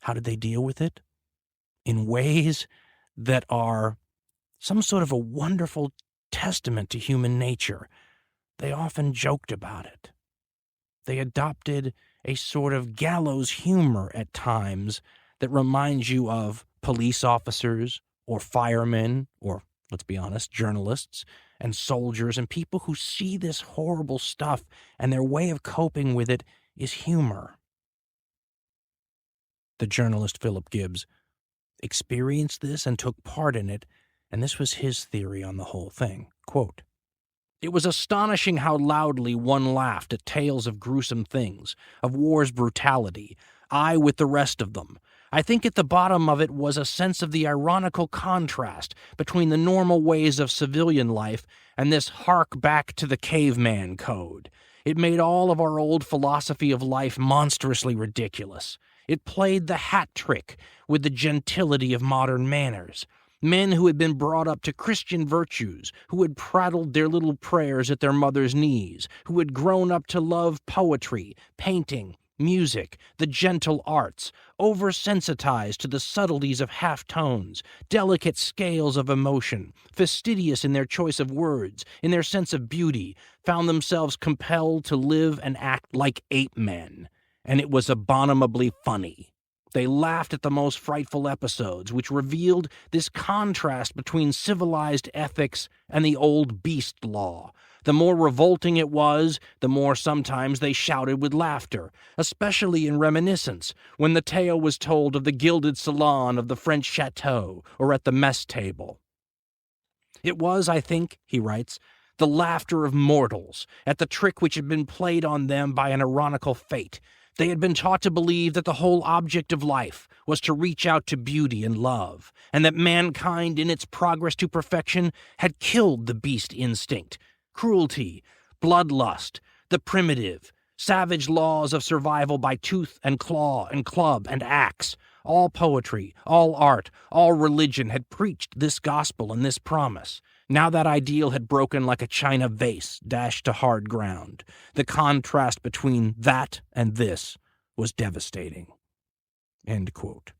How did they deal with it? In ways that are some sort of a wonderful testament to human nature. They often joked about it. They adopted a sort of gallows humor at times that reminds you of police officers or firemen or, let's be honest, journalists and soldiers and people who see this horrible stuff and their way of coping with it is humor. The journalist Philip Gibbs experienced this and took part in it, and this was his theory on the whole thing. Quote, "It was astonishing how loudly one laughed at tales of gruesome things, of war's brutality, I with the rest of them. I think at the bottom of it was a sense of the ironical contrast between the normal ways of civilian life and this hark back to the caveman code. It made all of our old philosophy of life monstrously ridiculous. It played the hat trick with the gentility of modern manners. Men who had been brought up to Christian virtues, who had prattled their little prayers at their mother's knees, who had grown up to love poetry, painting, music, the gentle arts, oversensitized to the subtleties of half-tones, delicate scales of emotion, fastidious in their choice of words, in their sense of beauty, found themselves compelled to live and act like ape-men. And it was abominably funny. They laughed at the most frightful episodes, which revealed this contrast between civilized ethics and the old beast law. The more revolting it was, the more sometimes they shouted with laughter, especially in reminiscence, when the tale was told of the gilded salon of the French chateau or at the mess table. It was, I think, he writes, the laughter of mortals at the trick which had been played on them by an ironical fate. They had been taught to believe that the whole object of life was to reach out to beauty and love, and that mankind in its progress to perfection had killed the beast instinct, cruelty, bloodlust, the primitive, savage laws of survival by tooth and claw and club and axe. All poetry, all art, all religion had preached this gospel and this promise. Now that ideal had broken like a china vase dashed to hard ground. The contrast between that and this was devastating." End quote.